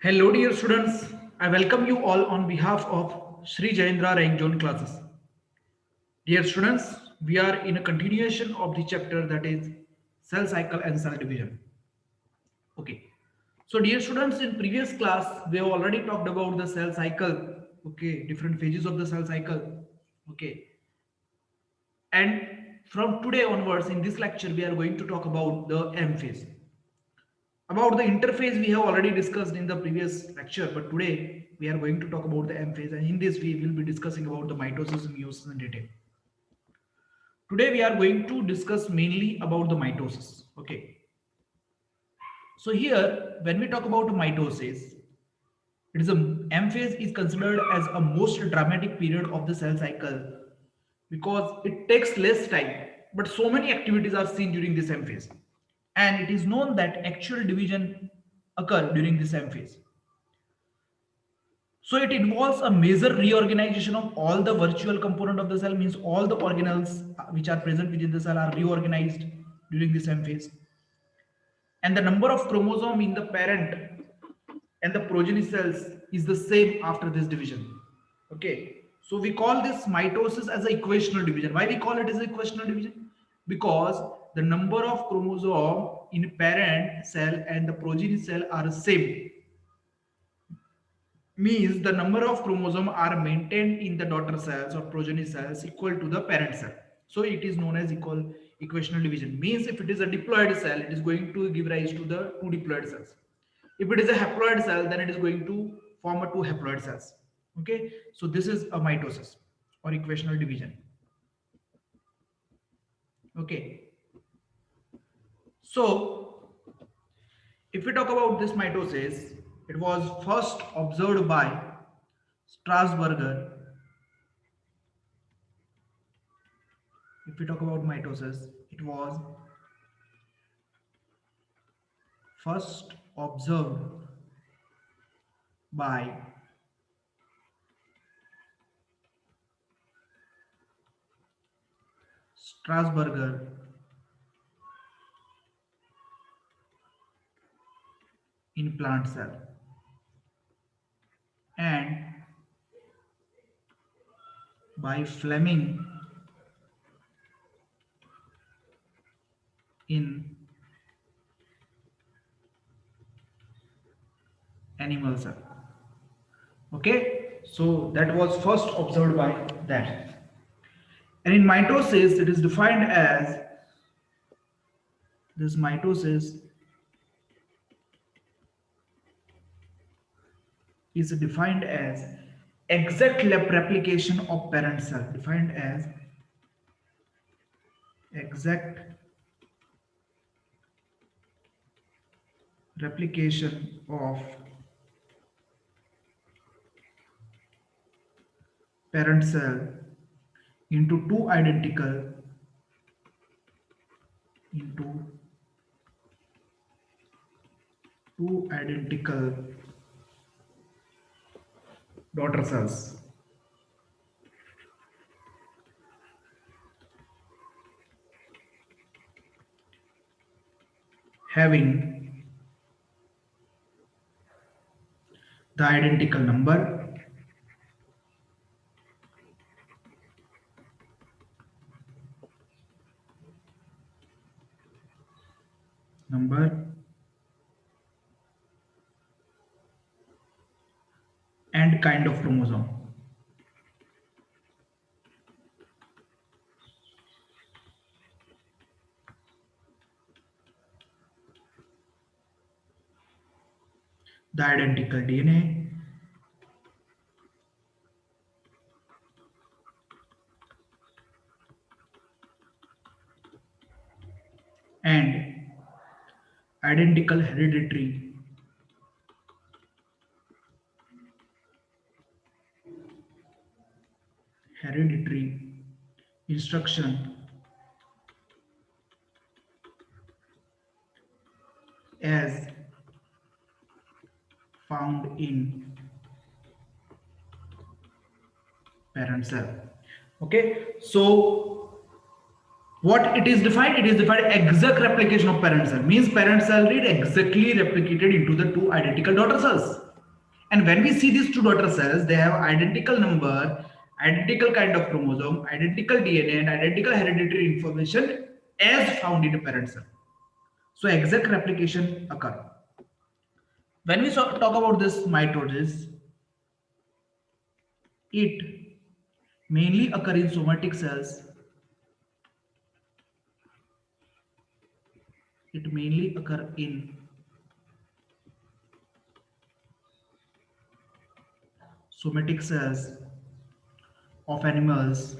Hello, dear students. I welcome you all on behalf of Sri Jayendra Rank Zone classes. Dear students, we are in a continuation of the chapter that is cell cycle and cell division. Okay. So, dear students, in previous class, we have already talked about the cell cycle. Okay, different phases of the cell cycle. Okay. And from today onwards, in this lecture, we are going to talk about the M phase. About the interphase we have already discussed in the previous lecture, but today we are going to talk about the M phase, and in this we will be discussing about the mitosis, meiosis in detail. Today we are going to discuss mainly about the mitosis. Okay. So here when we talk about mitosis, it is a M phase is considered as a most dramatic period of the cell cycle because it takes less time, but so many activities are seen during this M phase. And it is known that actual division occur during this M phase. So it involves a major reorganization of all the virtual component of the cell, means all the organelles which are present within the cell are reorganized during this M phase. And the number of chromosome in the parent and the progeny cells is the same after this division. Okay. So we call this mitosis as a equational division. Why we call it as a equational division? Because the number of chromosome in parent cell and the progeny cell are the same, means the number of chromosome are maintained in the daughter cells or progeny cells equal to the parent cell. So it is known as equal equational division. Means if it is a diploid cell, it is going to give rise to the two diploid cells. If it is a haploid cell, then it is going to form a two haploid cells. Okay, so this is a mitosis or equational division. Okay, so if we talk about this mitosis, it was first observed by Strasburger. If we talk about mitosis, it was first observed by Strasburger in plant cell and by Fleming in animal cell. Okay, so that was first observed by that. And in mitosis, it is defined as this mitosis is defined as exact replication of parent cell, defined as exact replication of parent cell into into two identical daughter cells having the identical number and kind of chromosome. The identical DNA and identical hereditary instruction as found in parent cell. Okay, so what it is defined? It is defined exact replication of parent cell, means parent cell is exactly replicated into the two identical daughter cells. And when we see these two daughter cells, they have identical number, identical kind of chromosome, identical DNA, and identical hereditary information as found in a parent cell. So exact replication occur. When we talk about this mitosis, it mainly occur in somatic cells. It mainly occur in somatic cells of animals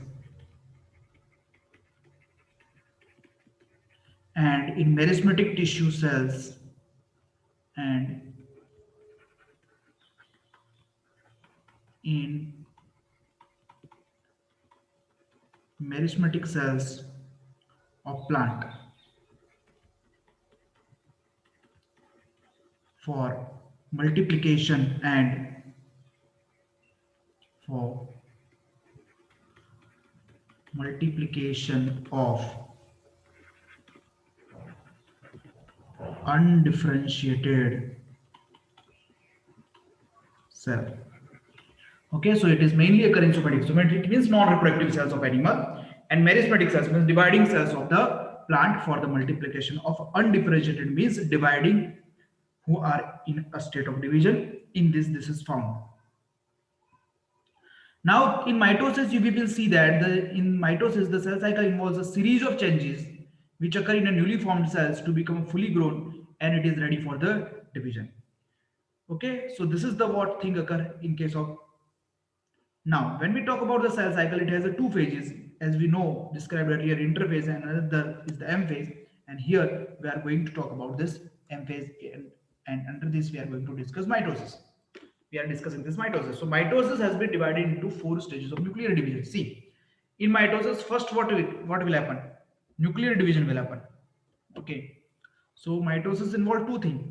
and in meristematic tissue cells and in meristematic cells of plant for multiplication and for multiplication of undifferentiated cell. Okay, so it is mainly occur in somatic. Somatic means non-reproductive cells of animal, and meristematic cells means dividing cells of the plant for the multiplication of undifferentiated means dividing who are in a state of division. In this is found. Now, in mitosis, you will see that in mitosis, the cell cycle involves a series of changes which occur in a newly formed cells to become fully grown, and it is ready for the division. Okay, so this is the what thing occur in case of. Now, when we talk about the cell cycle, it has a two phases, as we know, described earlier, interphase, and another is the M phase. And here we are going to talk about this M phase, and under this we are going to discuss mitosis. We are discussing this mitosis. So mitosis has been divided into four stages of nuclear division. See, in mitosis, first what will happen? Nuclear division will happen. Okay. So mitosis involve two things.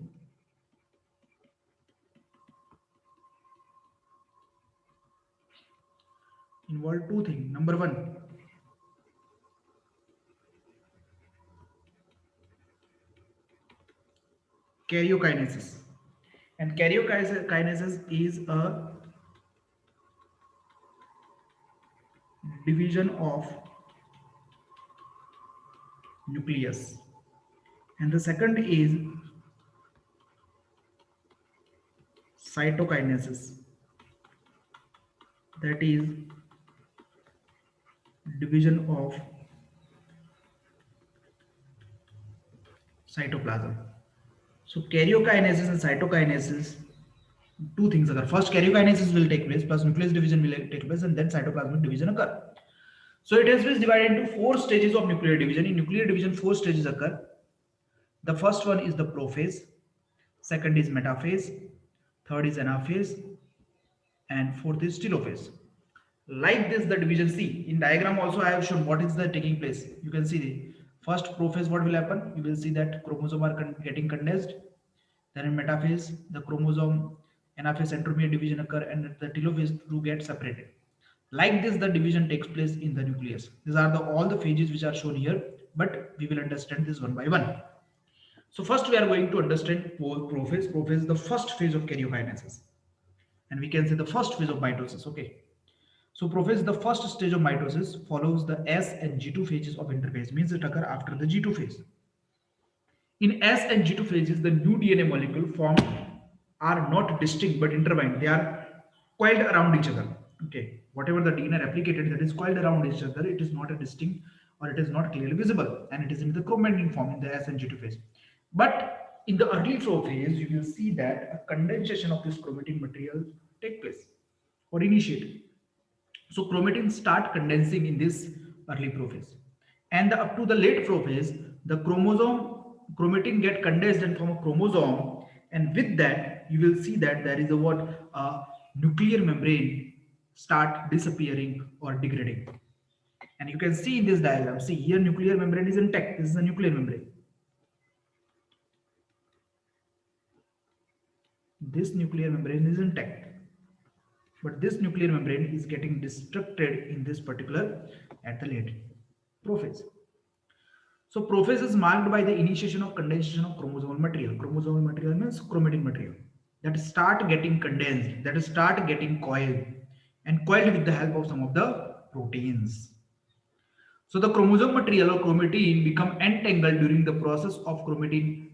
Involve two things. Number one, karyokinesis. And karyokinesis is a division of nucleus. And the second is cytokinesis. That is division of cytoplasm. So karyokinesis and cytokinesis, two things occur. First, karyokinesis will take place, plus nucleus division will take place, and then cytoplasmic division occur. So it has been divided into four stages of nuclear division. In nuclear division, four stages occur. The first one is the prophase, second is metaphase, third is anaphase, and fourth is telophase. Like this, the division C. In diagram also I have shown what is the taking place. You can see the first prophase, what will happen? You will see that chromosome are getting condensed. Then in metaphase, the chromosome anaphase centromere division occur and the telophase to get separated. Like this, the division takes place in the nucleus. These are all the phases which are shown here, but we will understand this one by one. So first we are going to understand prophase. Prophase is the first phase of karyokinesis. And we can say the first phase of mitosis. Okay. So prophase, the first stage of mitosis, follows the S and G2 phases of interphase, means it occur after the G2 phase. In S and G2 phases, the new DNA molecule formed are not distinct but intertwined. They are coiled around each other. Okay, whatever the DNA replicated that is coiled around each other, it is not a distinct or it is not clearly visible, and it is in the chromatin form in the S and G2 phase. But in the early flow phase, you will see that a condensation of this chromatin material take place or initiate. So chromatin start condensing in this early prophase, and up to the late prophase, the chromatin get condensed and form a chromosome, and with that you will see that there is a nuclear membrane start disappearing or degrading. And you can see in this diagram, see here nuclear membrane is intact. This is a nuclear membrane. This nuclear membrane is intact. But this nuclear membrane is getting destructed in this particular at the late prophase. So prophase is marked by the initiation of condensation of chromosomal material. Chromosomal material means chromatin material. that start getting condensed, that start getting coiled, and coiled with the help of some of the proteins. So the chromosome material or chromatin become entangled during the process of chromatin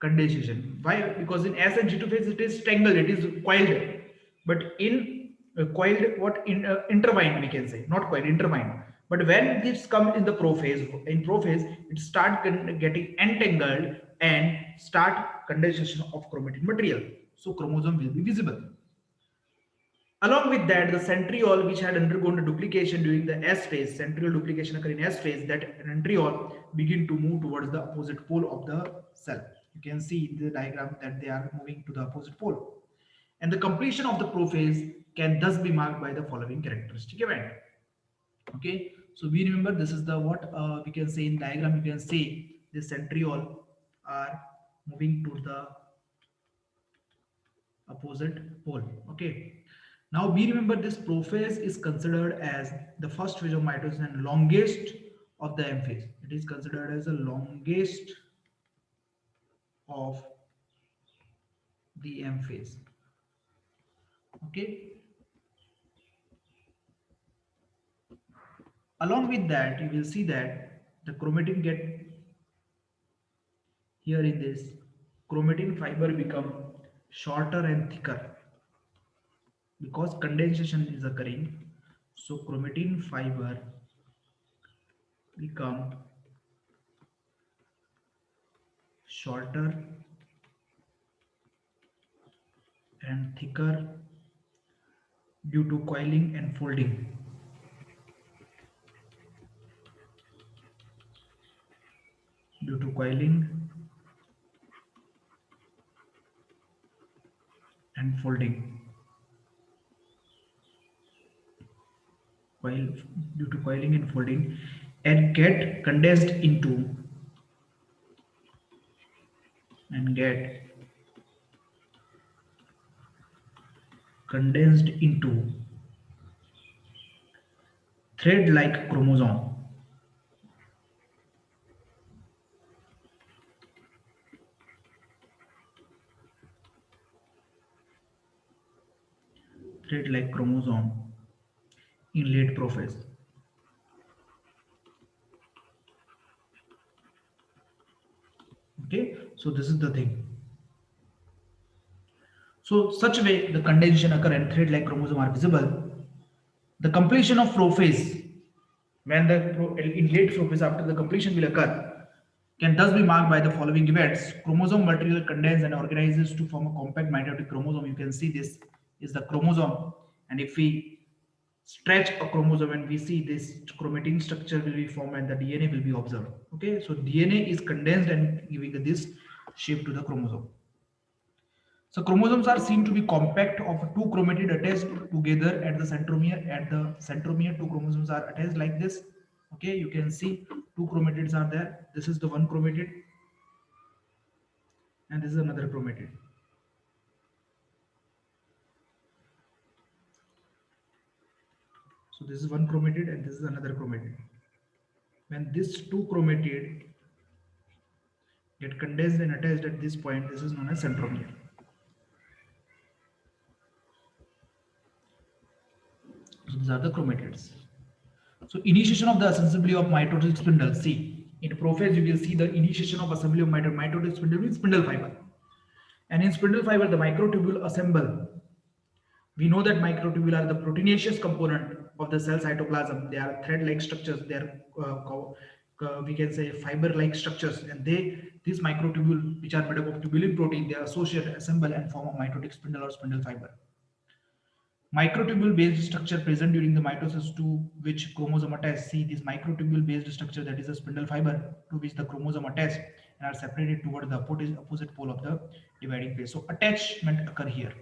condensation. Why? Because in S and G2 phase it is tangled, it is coiled. But in coiled, what in intertwined we can say, not coiled, intertwined. But when this comes in the prophase, in prophase, it start getting entangled and start condensation of chromatin material. So chromosome will be visible. Along with that, the centriole, which had undergone a duplication during the S phase, centriole duplication occur in S phase, that centriole begin to move towards the opposite pole of the cell. You can see in the diagram that they are moving to the opposite pole. And the completion of the prophase can thus be marked by the following characteristic event. Okay, so we remember this is the what we can say in diagram. You can see the centriole are moving to the opposite pole. Okay, now we remember this prophase is considered as the first phase of mitosis and longest of the M phase. It is considered as the longest of the M phase. Okay, along with that you will see that the chromatin get here in this chromatin fiber become shorter and thicker because condensation is occurring. So chromatin fiber become shorter and thicker due to coiling and folding. Due to coiling and folding. While due to coiling and folding and get condensed into thread-like chromosome. Thread-like chromosome in late prophase. Okay, so this is the thing. So such way the condensation occur and thread-like chromosome are visible. The completion of prophase, when in late prophase after the completion will occur, can thus be marked by the following events. Chromosome material condenses and organizes to form a compact mitotic chromosome. You can see this is the chromosome, and if we stretch a chromosome and we see this chromatin structure will be formed and the DNA will be observed. Okay, so DNA is condensed and giving this shape to the chromosome. So chromosomes are seen to be compact of two chromatid attached together at the centromere. At the centromere, two chromosomes are attached like this. Okay, you can see two chromatids are there. This is the one chromatid, and this is another chromatid. So this is one chromatid and this is another chromatid. When these two chromatid get condensed and attached at this point, this is known as centromere. So these are the chromatids. So initiation of the assembly of mitotic spindle. See, in prophase you will see the initiation of assembly of mitotic spindle with spindle fiber. And in spindle fiber, the microtubule assemble. We know that microtubule are the proteinaceous component of the cell cytoplasm. They are thread-like structures. They are we can say fiber-like structures, and these microtubule, which are made up of tubulin protein, they associate, assemble, and form a mitotic spindle or spindle fiber. Microtubule based structure present during the mitosis to which chromosome attached. See this microtubule based structure, that is a spindle fiber to which the chromosome attached and are separated toward the opposite pole of the dividing phase. So attachment occur here.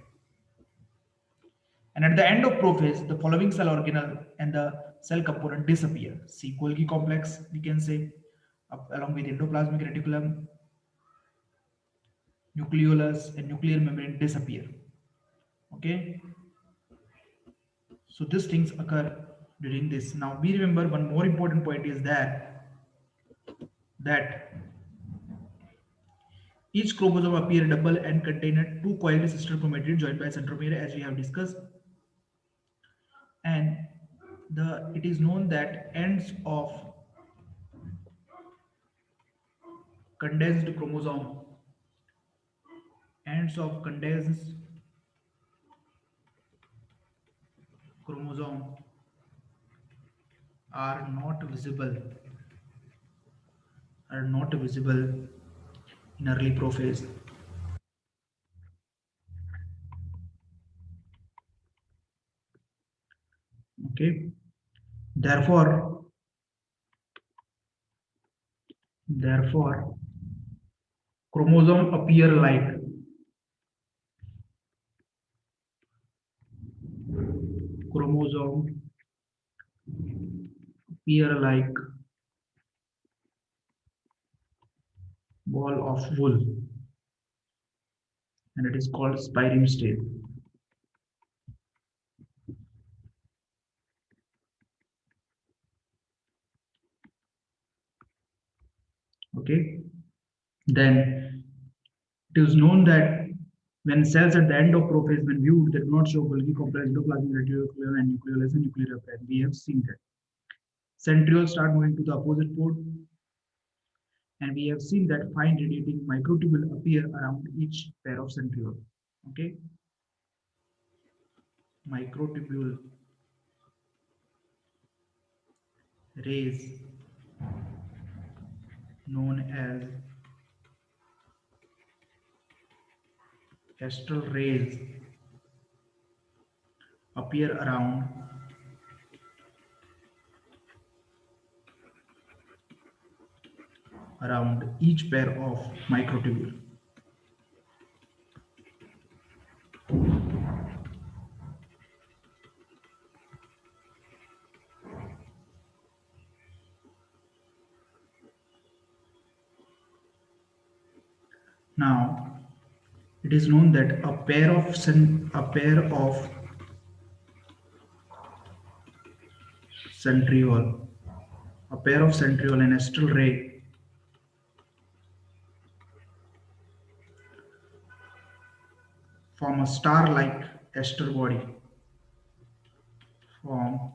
And at the end of prophase, the following cell organelle and the cell component disappear. See Golgi complex, we can say, along with endoplasmic reticulum, nucleolus, and nuclear membrane disappear. Okay, so these things occur during this. Now we remember one more important point is that Each chromosome appear double and contain two coiled sister chromatids joined by centromere, as we have discussed. And the it is known that condensed chromosome ends of condensed chromosome are not visible in early prophase. Okay. Therefore, therefore, chromosome appear like chromosome appear like ball of wool, and it is called spirim state. Okay. Then it is known that when cells at the end of prophase, when viewed, they do not show Golgi complex, endoplasmic reticulum, and nucleolus and nuclear apparent. We have seen that. Centrioles start moving to the opposite pole, and we have seen that fine radiating microtubule appear around each pair of centriole. Okay, microtubule rays known as astral rays appear around each pair of microtubule. Now, it is known that centriole, a pair of centriole and astral ray form a star-like aster body. Form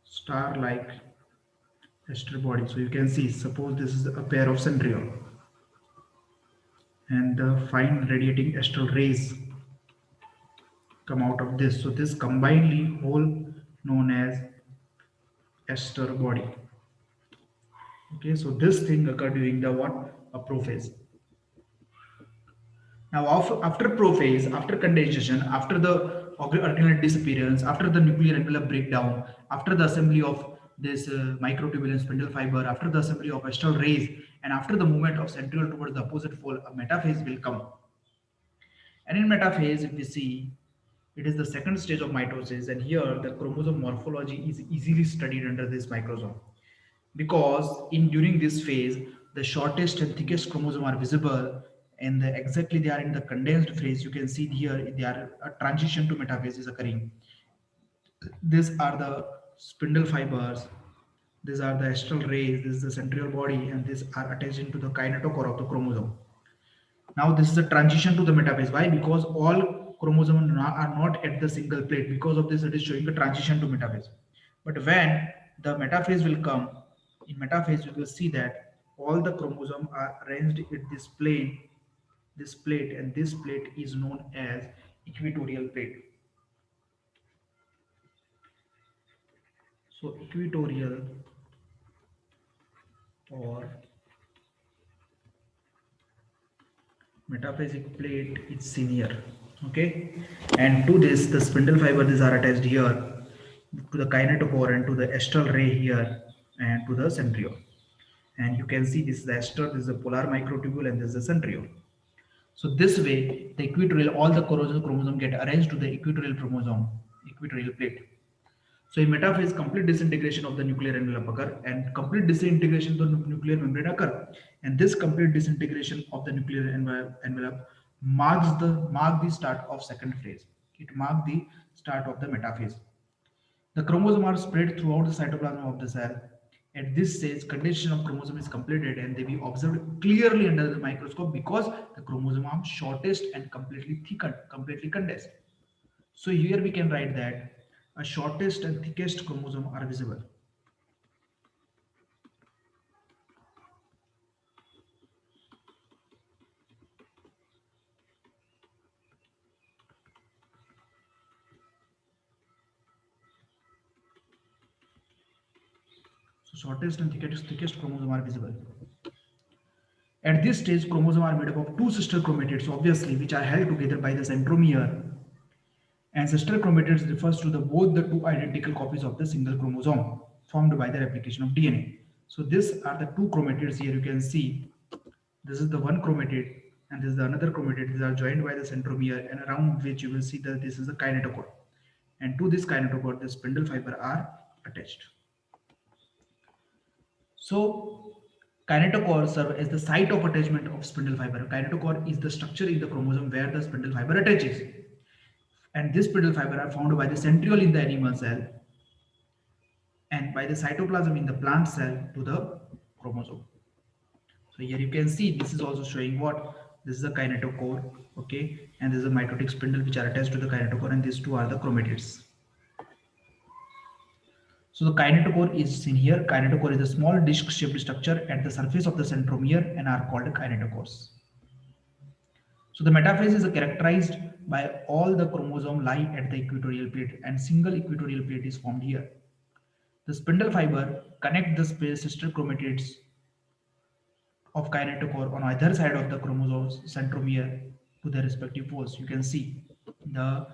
star-like aster body. So you can see, suppose this is a pair of centriole, and the fine radiating astral rays come out of this. So this combinedly whole known as aster body. Okay, so this thing occurred during the what? A prophase. Now, after prophase, after condensation, after the organelle disappearance, after the nuclear envelope breakdown, after the assembly of this microtubule and spindle fiber, after the assembly of astral rays, and after the movement of centriole towards the opposite pole, a metaphase will come. And in metaphase, if we see, it is the second stage of mitosis, and here the chromosome morphology is easily studied under this microsome, because in during this phase the shortest and thickest chromosome are visible, and exactly they are in the condensed phase. You can see here they are a transition to metaphase is occurring. These are the spindle fibers, these are the astral rays, this is the centriole body, and these are attached into the kinetochore of the chromosome. Now this is a transition to the metaphase. Why? Because all chromosomes are not at the single plate. Because of this, it is showing a transition to metaphase. But when the metaphase will come, in metaphase you will see that all the chromosomes are arranged in this plate, and this plate is known as equatorial plate. So equatorial or metaphasic plate is senior. Okay, and to this the spindle fibers are attached here to the kinetochore and to the astral ray here and to the centriole. And you can see this is the aster, this is the polar microtubule, and this is the centriole. So this way the equatorial, all the chromosome get arranged to the equatorial plate. So in metaphase, complete disintegration of the nuclear envelope occur, and complete disintegration of the nuclear membrane occur. And this complete disintegration of the nuclear envelope mark the start of second phase. It marks the start of the metaphase. The chromosomes are spread throughout the cytoplasm of the cell, At this stage, condensation of chromosome is completed and they be observed clearly under the microscope because the chromosome are shortest and completely thickened, completely condensed. So here we can write that a shortest and thickest chromosome are visible. So shortest and thickest chromosome are visible. At this stage, chromosomes are made up of two sister chromatids, obviously, which are held together by the centromere. And sister chromatids refers to the both the two identical copies of the single chromosome formed by the replication of DNA. So these are the two chromatids here. You can see this is the one chromatid and this is the another chromatid. These are joined by the centromere and around which you will see that this is a kinetochore. And to this kinetochore, the spindle fiber are attached. So kinetochore serve as the site of attachment of spindle fiber. Kinetochore is the structure in the chromosome where the spindle fiber attaches. And this spindle fiber are found by the centriole in the animal cell and by the cytoplasm in the plant cell to the chromosome. So here you can see this is also showing what this is a kinetochore, okay, and this is a mitotic spindle which are attached to the kinetochore, and these two are the chromatids. So the kinetochore is seen here. Kinetochore is a small disc-shaped structure at the surface of the centromere and are called kinetochores. So the metaphase is characterized by all the chromosome lie at the equatorial plate and single equatorial plate is formed here. The spindle fiber connect the sister chromatids of kinetochore on either side of the chromosome's centromere to their respective poles. You can see the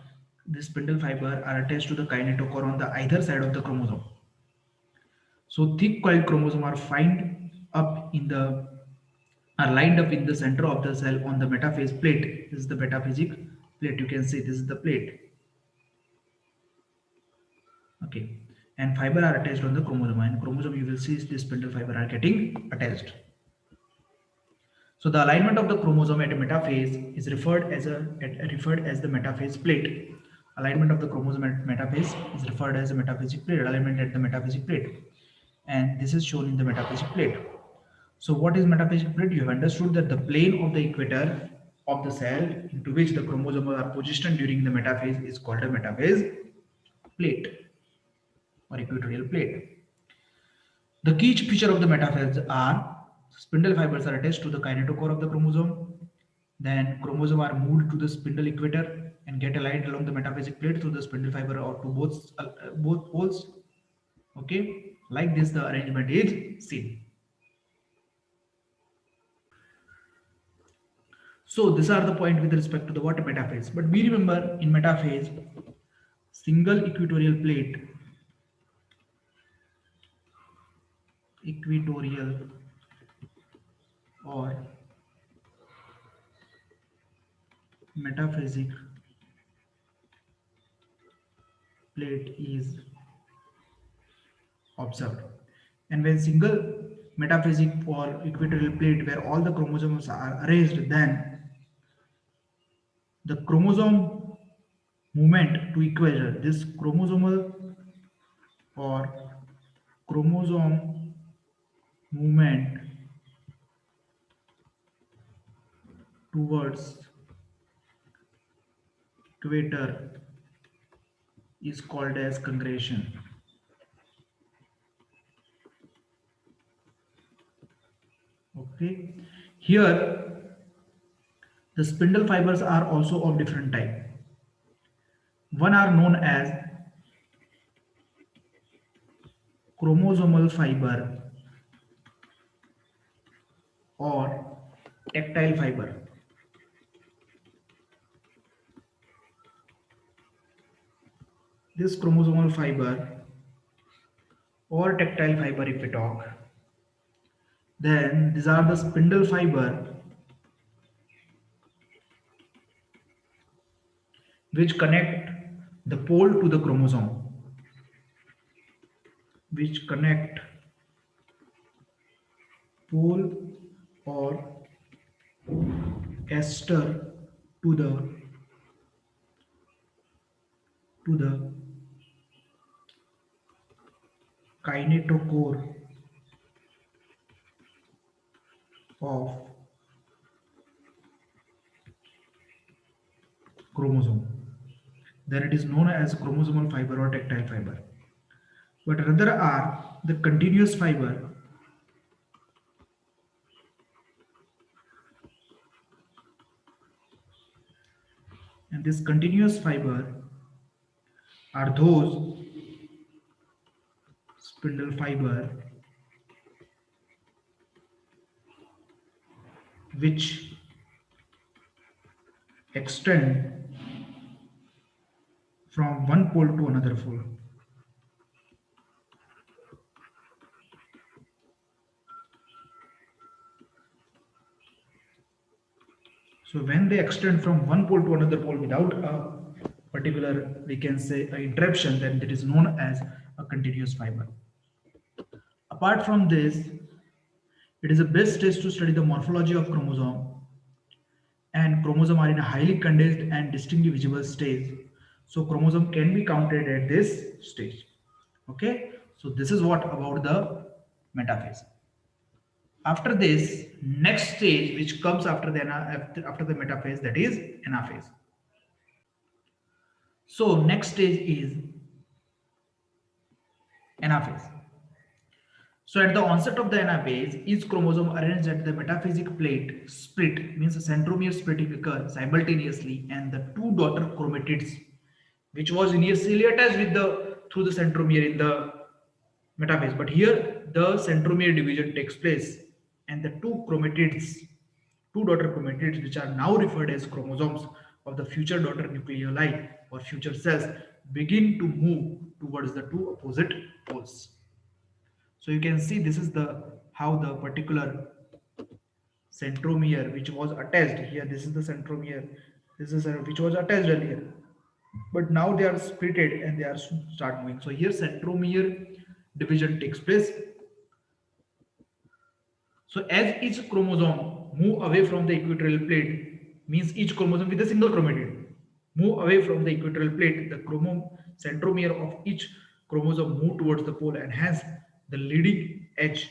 spindle fiber are attached to the kinetochore on the either side of the chromosome. So thick coiled chromosome are find up in the are lined up in the center of the cell on the metaphase plate. This is the metaphasic plate. You can see this is the plate. Okay, and fiber are attached on the chromosome. And chromosome, you will see the spindle fiber are getting attached. So the alignment of the chromosome at a metaphase is referred as the metaphase plate. Alignment of the chromosome at metaphase is referred as a metaphasic plate. Alignment at the metaphasic plate, and this is shown in the metaphasic plate. So what is metaphasic plate? You have understood that the plane of the equator of the cell into which the chromosomes are positioned during the metaphase is called a metaphase plate or equatorial plate. The key feature of the metaphase are spindle fibers are attached to the kinetochore of the chromosome. Then chromosome are moved to the spindle equator and get aligned along the metaphasic plate through the spindle fiber or to both poles. Okay, like this the arrangement is seen. So these are the point with respect to the what metaphase. But we remember in metaphase, single equatorial or metaphasic plate is observed. And when single metaphasic or equatorial plate where all the chromosomes are arranged, then the chromosome movement to equator, this chromosomal or chromosome movement towards equator is called as congregation. Okay, here the spindle fibers are also of different type. One are known as chromosomal fiber or tactile fiber. This chromosomal fiber or tactile fiber, if we talk, then these are the spindle fiber which connect the pole to the chromosome, which connect pole or ester to the kinetochore of chromosome, then it is known as chromosomal fiber or tactile fiber. But rather are the continuous fiber, and this continuous fiber are those spindle fiber which extend from one pole to another pole. So when they extend from one pole to another pole without a particular, we can say, a interruption, then it is known as a continuous fiber. Apart from this, it is the best test to study the morphology of chromosome, and chromosome are in a highly condensed and distinctly visible stage. So chromosome can be counted at this stage. Okay, so this is what about the metaphase. After this, next stage which comes after the after the metaphase, that is anaphase. So next stage is anaphase. So at the onset of the anaphase, each chromosome arranged at the metaphasic plate split, means a centromere splitting occurs simultaneously, and the two daughter chromatids, which was initially attached with the through the centromere in the metaphase, but here the centromere division takes place, and the two daughter chromatids, which are now referred as chromosomes of the future daughter nucleoli or future cells, begin to move towards the two opposite poles. So you can see this is the how the particular centromere which was attached here. This is the centromere. This is which was attached earlier, but now they are splitted and they are start moving. So here centromere division takes place. So as each chromosome move away from the equatorial plate, means each chromosome with a single chromatid move away from the equatorial plate, the centromere of each chromosome move towards the pole, and hence the leading edge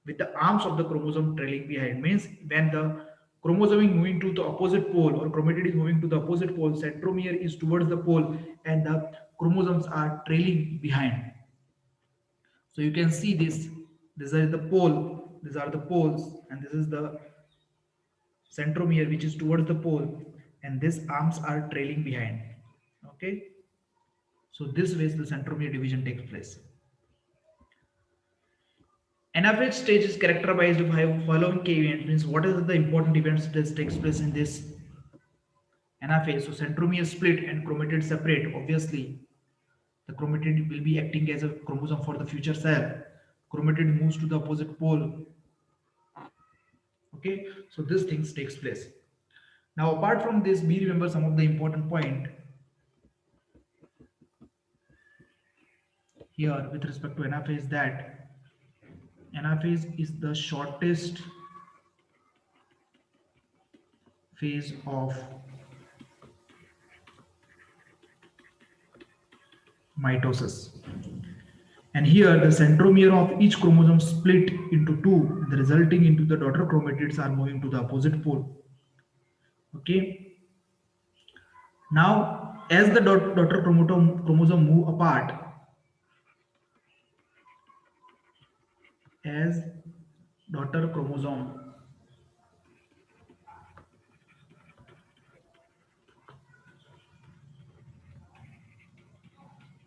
with the arms of the chromosome trailing behind. Means when the chromosome is moving to the opposite pole or chromatid is moving to the opposite pole, centromere is towards the pole and the chromosomes are trailing behind. So you can see this. These are the pole. These are the poles, and this is the centromere which is towards the pole, and these arms are trailing behind. Okay. So this way the centromere division takes place. Anaphase stage is characterized by following key events. Means what is the important events that takes place in this anaphase? So centromere split and chromatid separate. Obviously, the chromatid will be acting as a chromosome for the future cell. Chromatid moves to the opposite pole. Okay, so this things takes place. Now apart from this, we remember some of the important point here with respect to anaphase, that anaphase is the shortest phase of mitosis, and here the centromere of each chromosome split into two, the resulting into the daughter chromatids are moving to the opposite pole. Okay, now as the daughter chromosome move apart, as daughter chromosome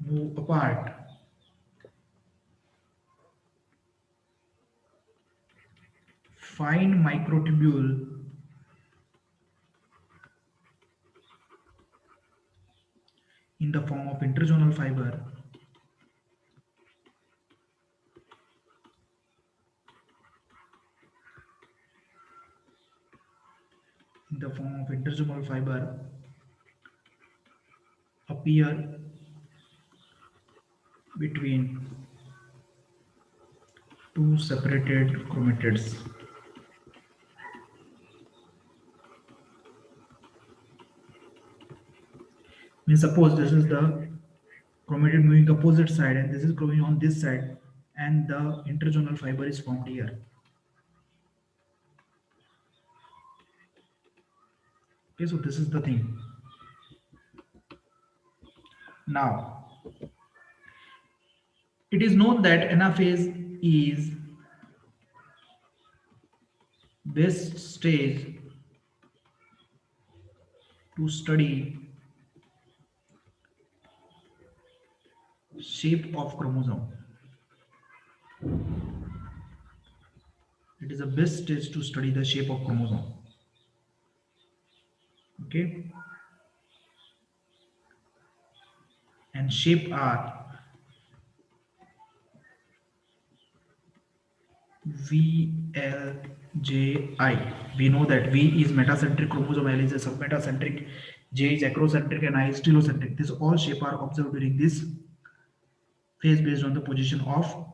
move apart, fine microtubule in the form of interzonal fiber in the form of interzonal fiber appear between two separated chromatids. Means suppose this is the chromatid moving opposite side and this is going on this side, and the interzonal fiber is formed here. Okay, so this is the thing. Now, it is known that anaphase is best stage to study shape of chromosome. It is the best stage to study the shape of chromosome. Okay, and shape are VLJI. We know that V is metacentric chromosome, L is a submetacentric, J is acrocentric, and I is telocentric. These all shape are observed during this phase based on the position of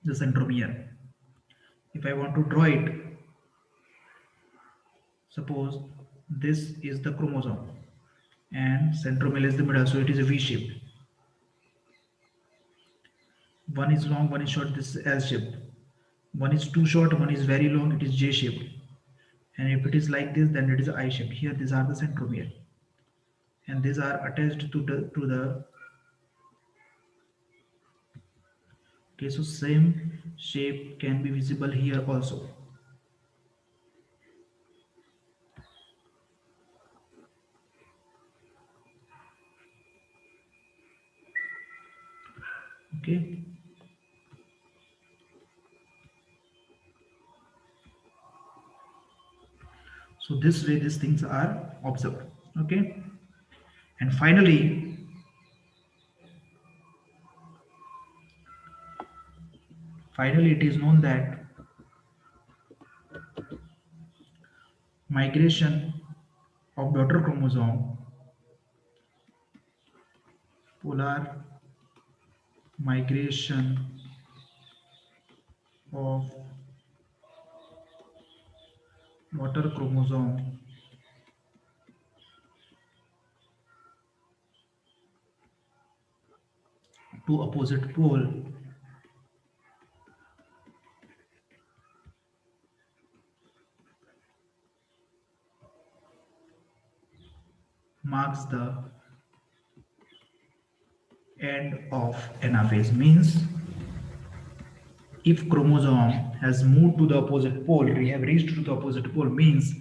the centromere. If I want to draw it, suppose this is the chromosome and centromere is the middle, so it is a V shaped. One is long, one is short, this is L shaped. One is too short, one is very long, it is J shaped. And if it is like this, then it is I shaped. Here these are the centromere, and these are attached to the okay, so same shape can be visible here also. Okay, so this way these things are observed. Okay, and finally it is known that migration of daughter chromosome, polar migration of daughter chromosome to opposite pole marks the end of anaphase. Means if chromosome has moved to the opposite pole, we have reached to the opposite pole, means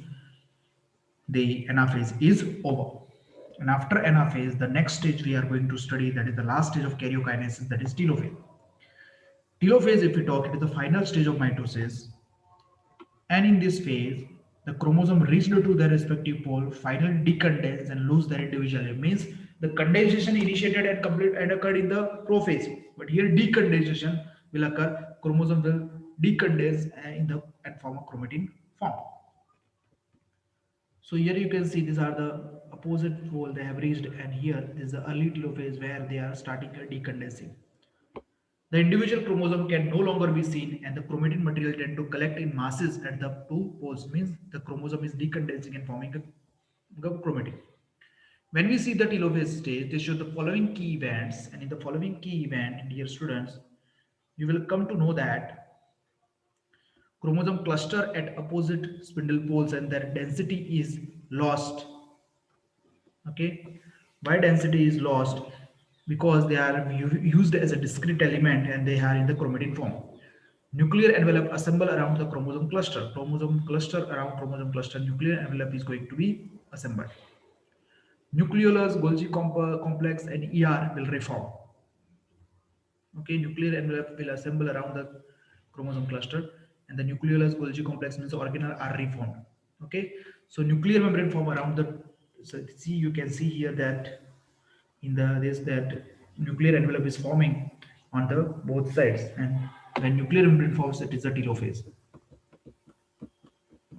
the anaphase is over. And after anaphase, the next stage we are going to study, that is the last stage of karyokinesis, that is telophase. Telophase, if we talk, it is the final stage of mitosis, and in this phase, the chromosome reached to their respective pole, finally decondense and lose their individuality. Means the condensation initiated and complete and occurred in the prophase, but here decondensation will occur. Chromosome will decondense in the and form a chromatin form. So here you can see these are the opposite pole they have reached, and here this is the early telophase where they are starting decondensing. The individual chromosome can no longer be seen, and the chromatin material tend to collect in masses at the two poles. Means the chromosome is decondensing and forming a chromatin. When we see the telophase stage, they show the following key events, and in the following key event, dear students, you will come to know that chromosome cluster at opposite spindle poles and their density is lost. Okay, why density is lost? Because they are used as a discrete element and they are in the chromatin form. Nuclear envelope assemble around the chromosome cluster. Chromosome cluster around chromosome cluster, nuclear envelope is going to be assembled. Nucleolus Golgi complex and ER will reform. Okay, nuclear envelope will assemble around the chromosome cluster, and the nucleolus Golgi complex means organelle are reformed. Okay, so nuclear membrane form around the, so see, you can see here that in the this that nuclear envelope is forming on the both sides, and when nuclear membrane forms, it is a telophase.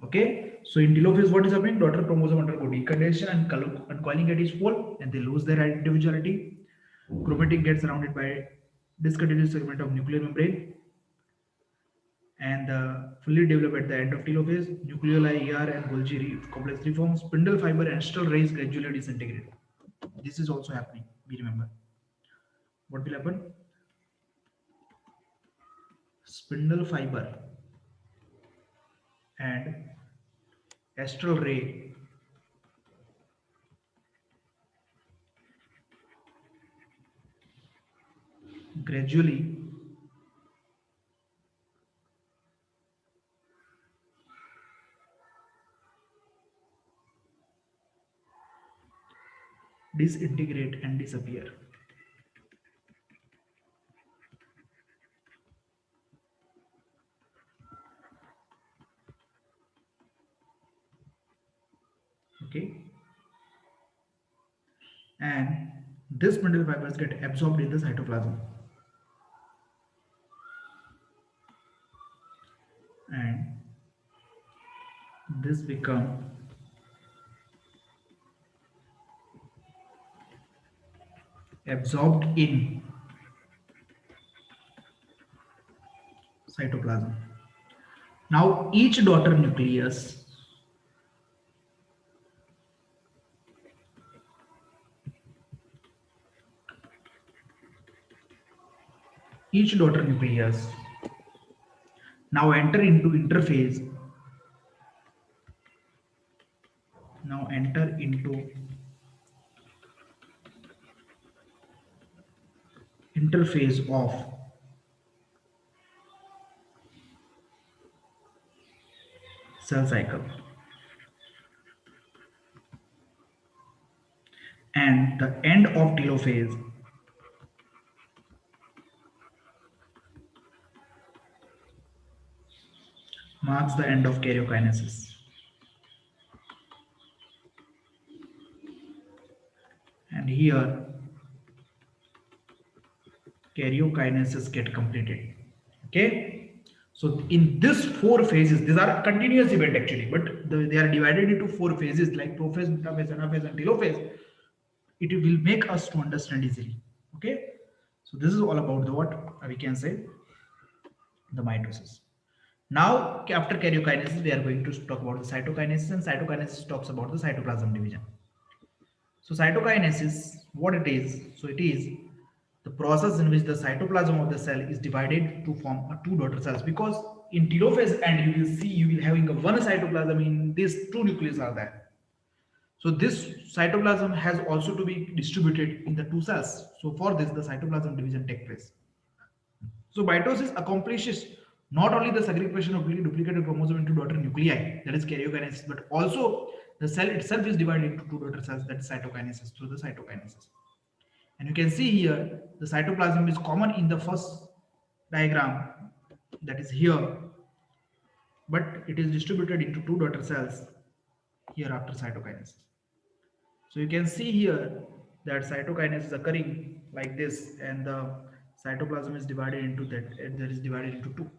Okay, so in telophase, what is happening? Daughter chromosome undergo decondensation and uncoiling at each pole, and they lose their individuality. Chromatin gets surrounded by discontinuous segment of nuclear membrane, and fully develop at the end of telophase. Nucleoli, ER, and Golgi complex reform. Spindle fiber and still rays gradually disintegrate. This is also happening. We remember what will happen. Spindle fiber and astral ray gradually disintegrate and disappear. Okay, and this bundle fibers get absorbed in the cytoplasm, and this become absorbed in cytoplasm. Now each daughter nucleus now enter into interface, now enter into interface of cell cycle, and the end of telophase marks the end of karyokinesis. And here karyokinesis get completed. Okay, so in this four phases, these are continuous event actually, but they are divided into four phases like prophase, metaphase, anaphase, and telophase. It will make us to understand easily. Okay, so this is all about the what we can say, the mitosis. Now after karyokinesis we are going to talk about the cytokinesis, and cytokinesis talks about the cytoplasm division. So cytokinesis, what it is? So it is the process in which the cytoplasm of the cell is divided to form a two daughter cells. Because in telophase and you will see you will having a one cytoplasm in these two nucleus are there. So this cytoplasm has also to be distributed in the two cells. So for this the cytoplasm division take place. So mitosis accomplishes not only the segregation of duplicated chromosome into daughter nuclei, that is karyokinesis, but also the cell itself is divided into two daughter cells, that is cytokinesis, through the cytokinesis. And you can see here the cytoplasm is common in the first diagram, that is here, but it is distributed into two daughter cells here after cytokinesis. So you can see here that cytokinesis is occurring like this, and the cytoplasm is divided into that is divided into two.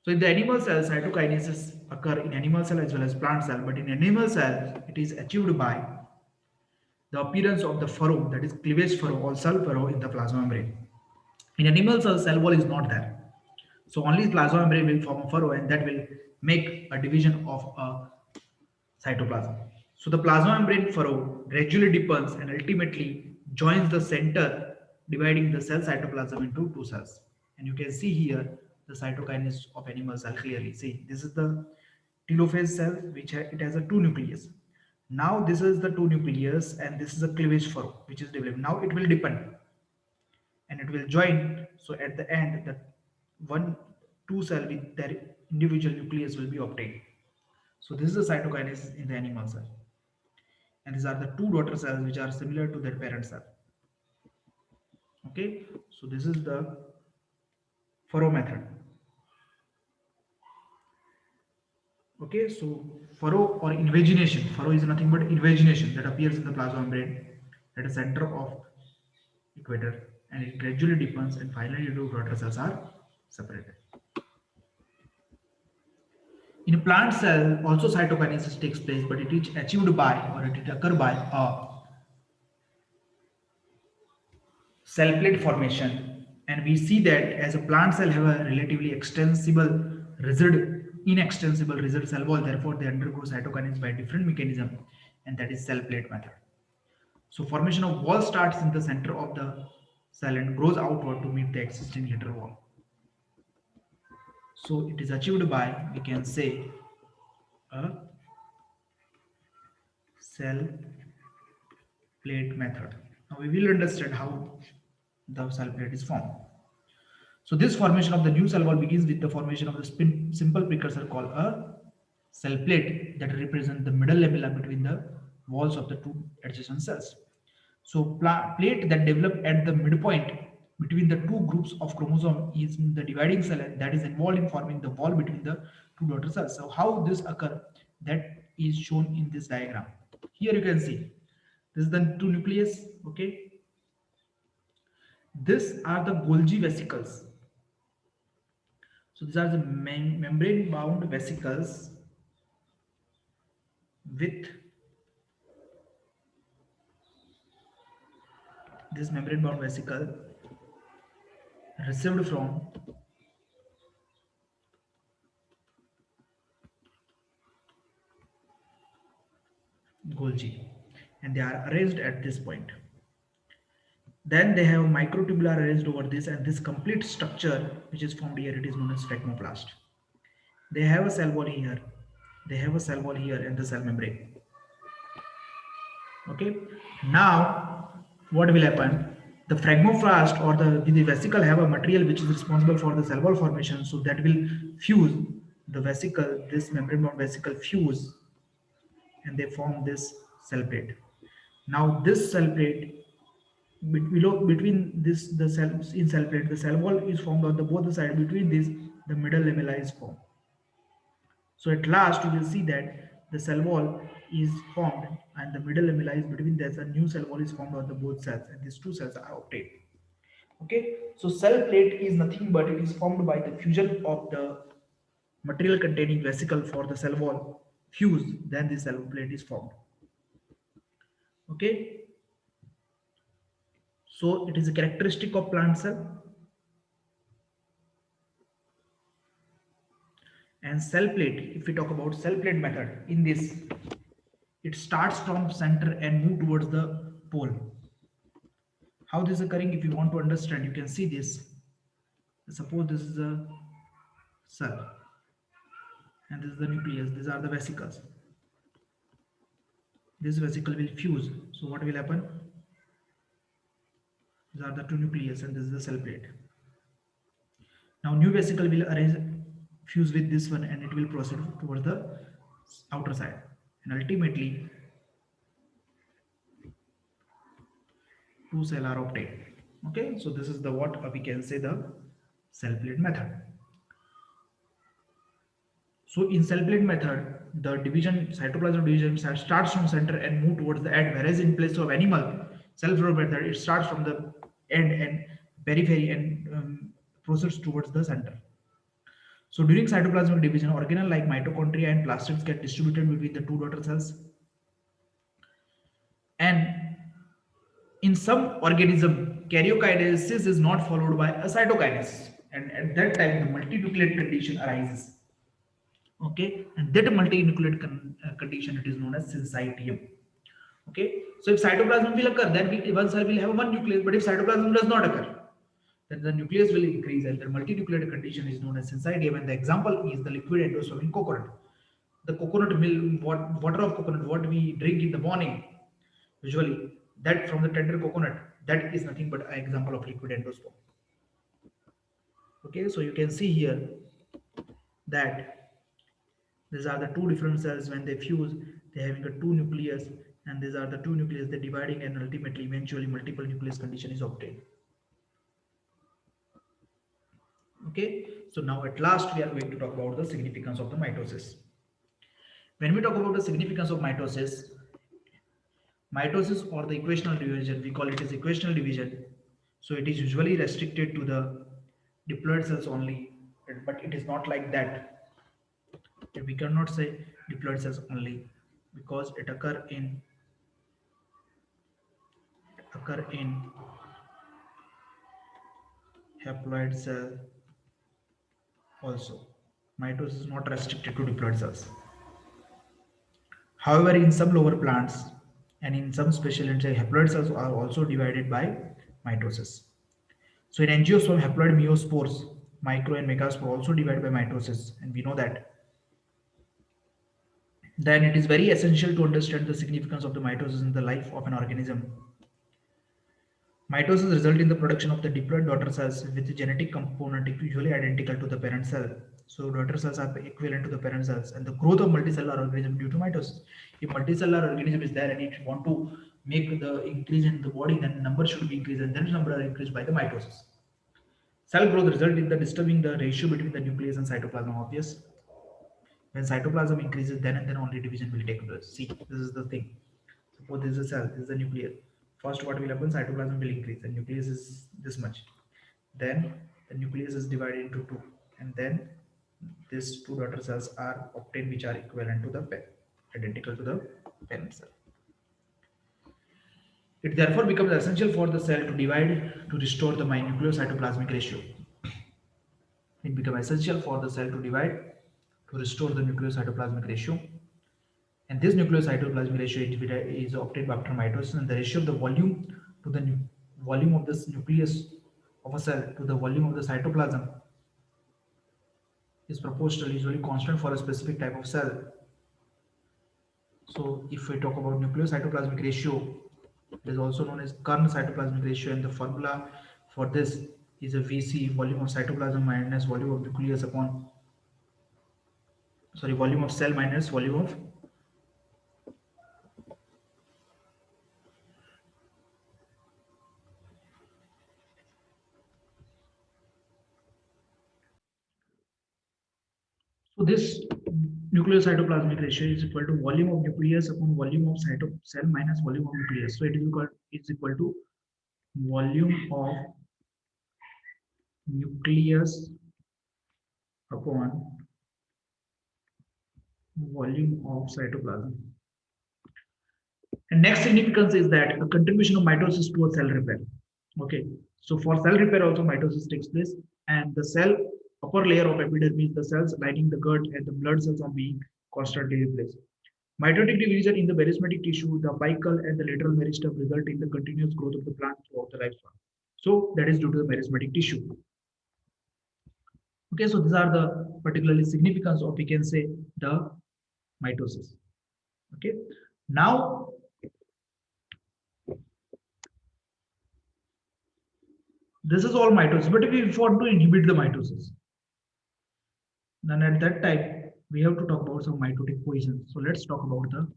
So in the animal cell, cytokinesis occur in animal cell as well as plant cell, but in animal cell, it is achieved by the appearance of the furrow, that is cleavage furrow or cell furrow in the plasma membrane. In animal cells, cell wall is not there. So only plasma membrane will form a furrow, and that will make a division of a cytoplasm. So the plasma membrane furrow gradually deepens and ultimately joins the center, dividing the cell cytoplasm into two cells. And you can see here the cytokinesis of animal cell clearly. See, this is the telophase cell, which it has a two nucleus. Now this is the two nucleus, and this is a cleavage furrow which is developed. Now it will deepen and it will join. So at the end, the one two cell with their individual nucleus will be obtained. So this is the cytokinesis in the animal cell, and these are the two daughter cells which are similar to their parent cell. Okay, so this is the furrow method. Okay, so furrow or invagination, furrow is nothing but invagination that appears in the plasma membrane at the center of equator, and it gradually deepens and finally two daughter cells are separated. In a plant cell also cytokinesis takes place, but it is achieved by, or it occur by a cell plate formation. And we see that as a plant cell have a relatively extensible rigid inextensible rigid cell wall, therefore they undergo cytokinesis by different mechanism, and that is cell plate method. So formation of wall starts in the center of the cell and grows outward to meet the existing lateral wall. So it is achieved by, we can say, a cell plate method. Now we will understand how the cell plate is formed. So this formation of the new cell wall begins with the formation of the simple precursor called a cell plate that represents the middle lamella between the walls of the two adjacent cells. So plate that develop at the midpoint between the two groups of chromosome is the dividing cell that is involved in forming the wall between the two daughter cells. So how this occur, that is shown in this diagram. Here you can see this is the two nucleus. Okay, these are the Golgi vesicles. So these are the membrane bound vesicles with this membrane bound vesicle received from Golgi, and they are arranged at this point. Then they have microtubular arranged over this, and this complete structure which is formed here, it is known as phlegmoplast. They have a cell wall here, they have a cell wall here and the cell membrane. Okay, now what will happen? The phlegmoplast or the vesicle have a material which is responsible for the cell wall formation, so that will fuse the vesicle, this membrane bound vesicle fuse, and they form this cell plate. Now this cell plate below between this the cells in cell plate, the cell wall is formed on the both the side. Between this, the middle lamella is formed. So at last you will see that the cell wall is formed and the middle lamella is between. There's a new cell wall is formed on the both cells, and these two cells are obtained. Okay, so cell plate is nothing but it is formed by the fusion of the material containing vesicle for the cell wall fuse, then the cell plate is formed. Okay, so it is a characteristic of plant cell. And cell plate, if we talk about cell plate method, in this it starts from center and move towards the pole. How this is occurring, if you want to understand, you can see this. Suppose this is a cell and this is the nucleus, these are the vesicles. This vesicle will fuse, so what will happen? These are the two nucleus and this is the cell plate. Now new vesicle will arrange fuse with this one and it will proceed towards the outer side, and ultimately two cell are obtained. Okay, so this is the what we can say the cell plate method. So in cell plate method, the division, cytoplasm division starts from center and move towards the end, whereas in place of animal cell flow method, it starts from the end and periphery and proceeds towards the center. So during cytoplasmic division, organelle like mitochondria and plastids get distributed between the two daughter cells. And in some organism, karyokinesis is not followed by a cytokinesis. And at that time, the multinucleate condition arises. Okay, and that multinucleate condition, it is known as syncytium. Okay, so if cytoplasm will occur, then one cell will have one nucleus. But if cytoplasm does not occur, then the nucleus will increase, and the multinucleate condition is known as syncytium. And the example is the liquid endosperm in coconut. The coconut milk, water of coconut, what we drink in the morning, usually that from the tender coconut, that is nothing but an example of liquid endosperm. Okay, so you can see here that these are the two different cells. When they fuse, they having a two nucleus, and these are the two nucleus, they're dividing, and ultimately eventually multiple nucleus condition is obtained. Okay, so now at last we are going to talk about the significance of the mitosis. When we talk about the significance of mitosis or the equational division, we call it as equational division. So it is usually restricted to the diploid cells only, but it is not like that. We cannot say diploid cells only, because it occur in haploid cell also. Mitosis is not restricted to diploid cells. However, in some lower plants and in some special haploid cells are also divided by mitosis. So in angiosperm, haploid meiospores, micro and megaspore also divided by mitosis, and we know that. Then it is very essential to understand the significance of the mitosis in the life of an organism. Mitosis result in the production of the diploid daughter cells with a genetic component usually identical to the parent cell. So daughter cells are equivalent to the parent cells, and the growth of multicellular organism due to mitosis. If multicellular organism is there and it want to make the increase in the body, then number should be increased, and then number are increased by the mitosis. Cell growth result in the disturbing the ratio between the nucleus and cytoplasm. Obvious. When cytoplasm increases, then and then only division will take place. See, this is the thing. Suppose this is a cell, this is a nucleus. First, what will happen? Cytoplasm will increase. The nucleus is this much. Then the nucleus is divided into two, and then these two daughter cells are obtained, which are equivalent to the parent, identical to the parent cell. It therefore becomes essential for the cell to divide to restore the nucleocytoplasmic ratio. It becomes essential for the cell to divide to restore the nucleocytoplasmic ratio. And this nucleocytoplasmic ratio is obtained after mitosis, and the ratio of the volume to the volume of this nucleus of a cell to the volume of the cytoplasm is proportional, usually constant for a specific type of cell. So if we talk about nucleocytoplasmic ratio, it is also known as Kern cytoplasmic ratio, and the formula for this is a VC, volume of cytoplasm minus volume of nucleus upon, sorry, volume of cell minus volume of. So this nucleocytoplasmic ratio is equal to volume of nucleus upon volume of cell minus volume of nucleus. So it is equal to volume of nucleus upon volume of cytoplasm. And next significance is that the contribution of mitosis to a cell repair. Okay, so for cell repair also mitosis takes place, and the cell upper layer of epidermis, the cells lining the gut and the blood cells are being constantly replaced. Mitotic division in the meristematic tissue, the apical and the lateral meristem result in the continuous growth of the plant throughout the lifespan. So that is due to the meristematic tissue. Okay, so these are the particularly significance of, we can say, the mitosis. Okay, now this is all mitosis, but if we want to inhibit the mitosis, then at that time we have to talk about some mitotic poison. So let's talk about the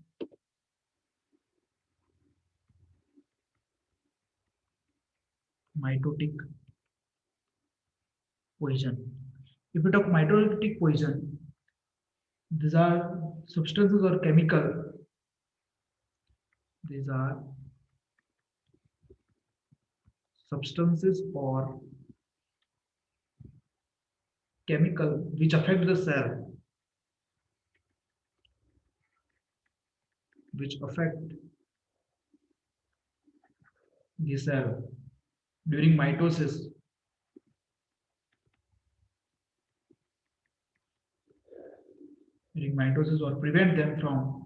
mitotic poison. If we talk mitotic poison, these are substances or chemical. These are substances or chemical which affect the cell, which affect the cell during mitosis, or prevent them from,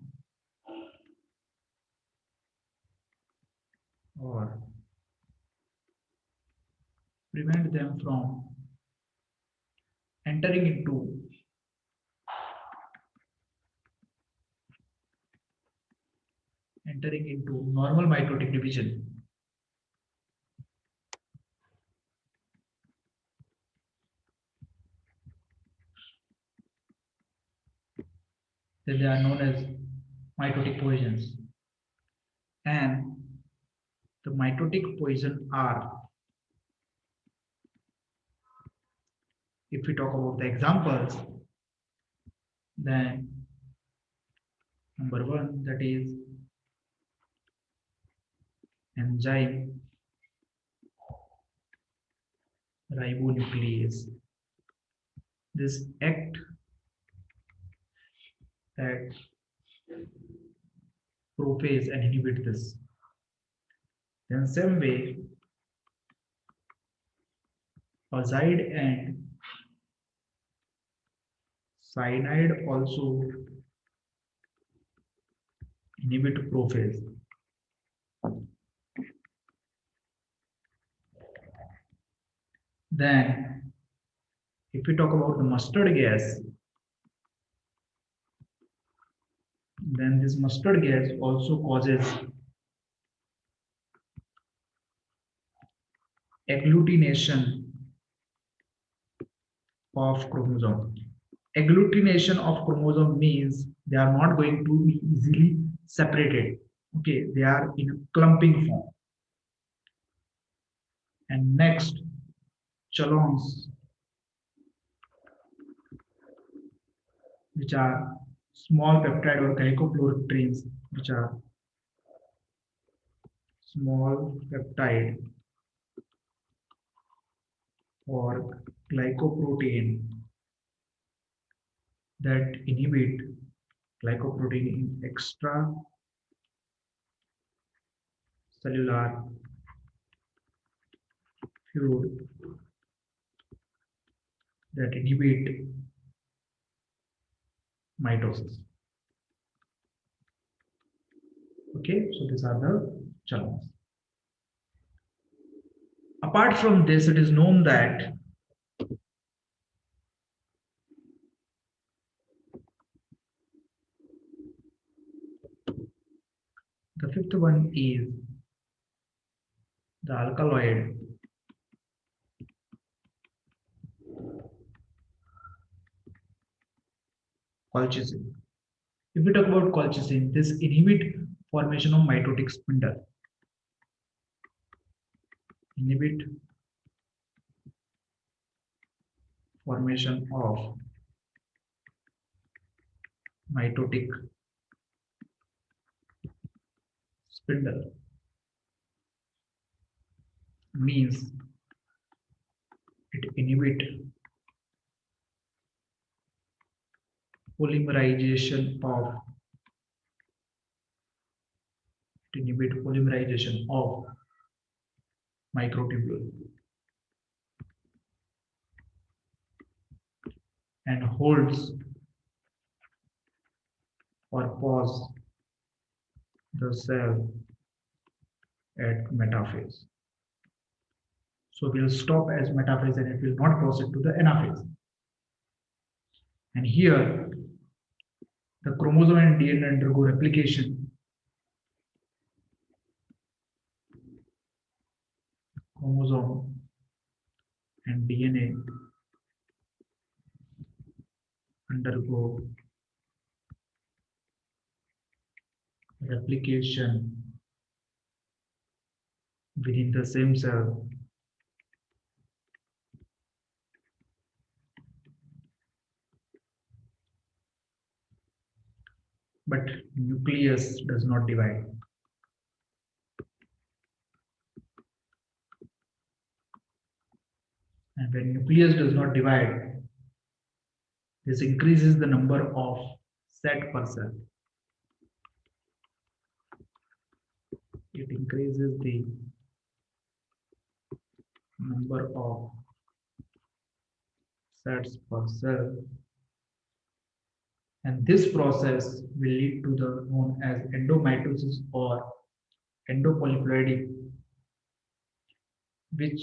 or prevent them from entering into normal mitotic division. Then they are known as mitotic poisons. And the mitotic poison are, if we talk about the examples, then number one, that is enzyme ribonuclease. This act that prophase and inhibit this. Then same way, azide and cyanide also inhibit prophase. Then, if we talk about the mustard gas, then this mustard gas also causes agglutination of chromosome. Agglutination of chromosome means they are not going to be easily separated. Okay, they are in a clumping form. And next, chalons, which are small peptide or glycoproteins, which are small peptide or glycoprotein that inhibit glycoprotein in extracellular fluid that inhibit mitosis. Okay, so these are the chalons. Apart from this, it is known that the fifth one is the alkaloid colchicine. If we talk about colchicine, this inhibit formation of mitotic spindle. Inhibit formation of mitotic spindle means it inhibit polymerization of microtubule and holds or pause the cell at metaphase. So we'll stop as metaphase and it will not proceed to the anaphase. And here the chromosome and DNA undergo replication. Chromosome and DNA undergo replication within the same cell but nucleus does not divide. And when nucleus does not divide, this increases the number of set per cell. It increases the number of sets per cell, and this process will lead to the known as endomitosis or endopolyploidy, which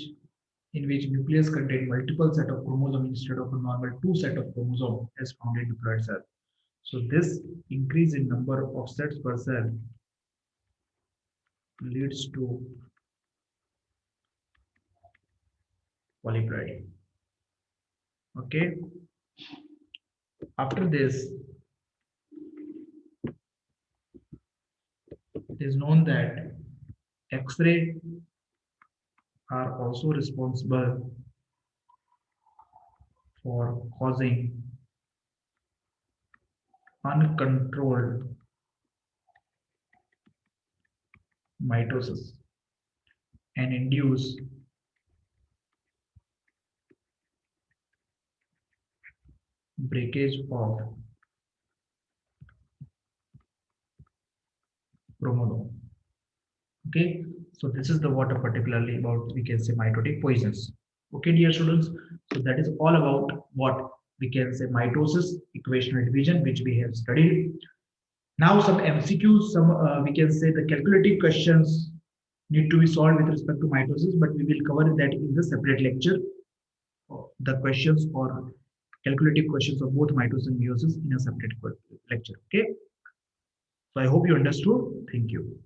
in which nucleus contain multiple set of chromosome instead of a normal two set of chromosome as found in diploid cell. So this increase in number of sets per cell leads to polyploidy. Okay. After this, it is known that X-ray are also responsible for causing uncontrolled mitosis and induce breakage of chromosome. Okay, so this is the what particularly about we can say mitotic poisons. Okay, dear students, so that is all about what we can say mitosis, equational division, which we have studied. Now some MCQs, some we can say the calculative questions need to be solved with respect to mitosis, but we will cover that in the separate lecture. The questions or calculative questions of both mitosis and meiosis in a separate lecture. Okay, so I hope you understood. Thank you.